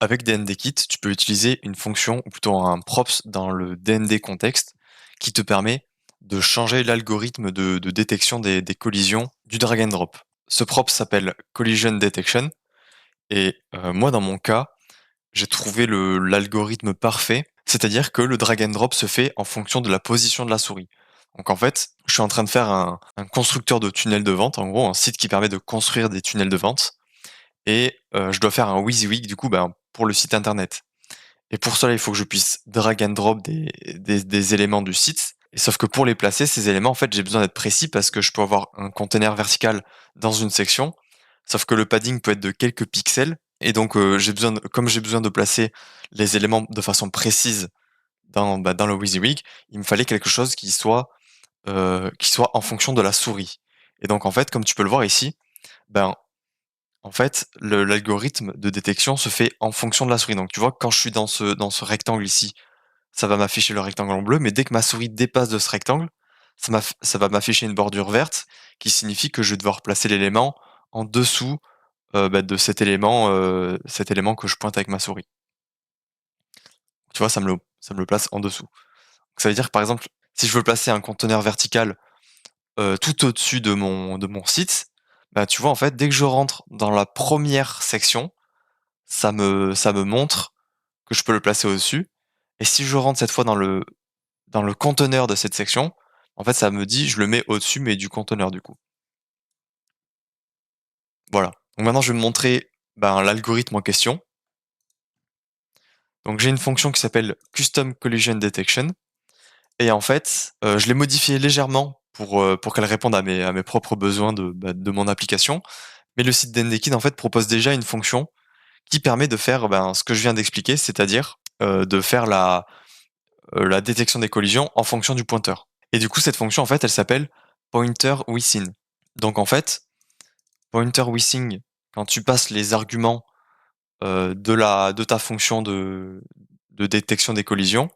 Avec DNDKit, tu peux utiliser une fonction, ou plutôt un props dans le DND contexte, qui te permet de changer l'algorithme de détection des collisions du drag and drop. Ce prop s'appelle Collision Detection, et moi dans mon cas, j'ai trouvé l'algorithme parfait, c'est-à-dire que le drag and drop se fait en fonction de la position de la souris. Donc en fait, je suis en train de faire un constructeur de tunnels de vente, en gros un site qui permet de construire des tunnels de vente, et je dois faire un WYSIWYG du coup pour le site internet. Et pour cela, il faut que je puisse drag and drop des éléments du site. Et sauf que pour les placer, ces éléments, en fait, j'ai besoin d'être précis parce que je peux avoir un container vertical dans une section, sauf que le padding peut être de quelques pixels. Et donc, comme j'ai besoin de placer les éléments de façon précise dans le WYSIWYG, il me fallait quelque chose qui soit en fonction de la souris. Et donc, en fait, comme tu peux le voir ici, ben, en fait, l'algorithme de détection se fait en fonction de la souris. Donc, tu vois, quand je suis dans ce rectangle ici, ça va m'afficher le rectangle en bleu, mais dès que ma souris dépasse de ce rectangle, ça va m'afficher une bordure verte, qui signifie que je vais devoir placer l'élément en dessous de cet élément que je pointe avec ma souris. Tu vois, ça me le place en dessous. Donc, ça veut dire que par exemple, si je veux placer un conteneur vertical tout au-dessus de mon site, bah tu vois, en fait, dès que je rentre dans la première section, ça me montre que je peux le placer au-dessus. Et si je rentre cette fois dans le conteneur de cette section, en fait, ça me dit je le mets au-dessus, mais du conteneur du coup. Voilà. Donc maintenant, je vais me montrer l'algorithme en question. Donc j'ai une fonction qui s'appelle Custom Collision Detection. Et en fait, je l'ai modifiée légèrement pour qu'elle réponde à mes propres besoins de mon application. Mais le site d'Endekid, en fait, propose déjà une fonction qui permet de faire ce que je viens d'expliquer, c'est-à-dire de faire la détection des collisions en fonction du pointeur. Et du coup, cette fonction, en fait, elle s'appelle pointer within. Donc en fait, pointer within, quand tu passes les arguments de ta fonction de détection des collisions,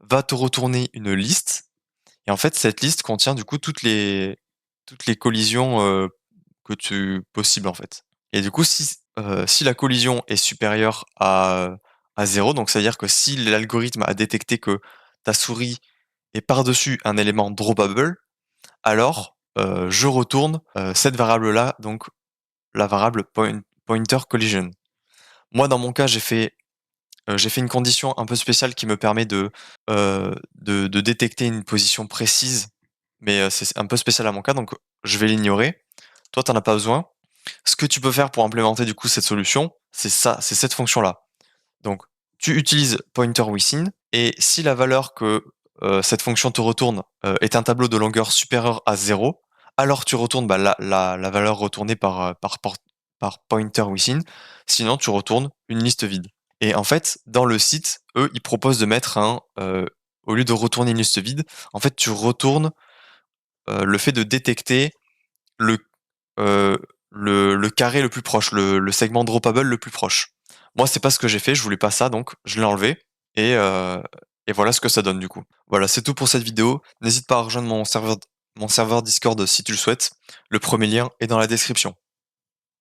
va te retourner une liste. Et en fait, cette liste contient du coup toutes les collisions possibles en fait. Et du coup, si la collision est supérieure à 0, donc c'est-à-dire que si l'algorithme a détecté que ta souris est par-dessus un élément drawable, alors je retourne cette variable-là, donc la variable pointer collision. Moi, dans mon cas, j'ai fait une condition un peu spéciale qui me permet de détecter une position précise, mais c'est un peu spécial à mon cas, donc je vais l'ignorer. Toi, tu en as pas besoin. Ce que tu peux faire pour implémenter du coup cette solution, c'est ça, c'est cette fonction-là. Donc, tu utilises pointer within, et si la valeur que cette fonction te retourne est un tableau de longueur supérieur à 0, alors tu retournes la valeur retournée par pointer within, sinon tu retournes une liste vide. Et en fait, dans le site, eux, ils proposent de mettre au lieu de retourner une liste vide, en fait, tu retournes le fait de détecter le, euh, le carré le plus proche, le segment droppable le plus proche. Moi, c'est pas ce que j'ai fait, je voulais pas ça, donc je l'ai enlevé, et voilà ce que ça donne du coup. Voilà, c'est tout pour cette vidéo. N'hésite pas à rejoindre mon serveur Discord si tu le souhaites. Le premier lien est dans la description.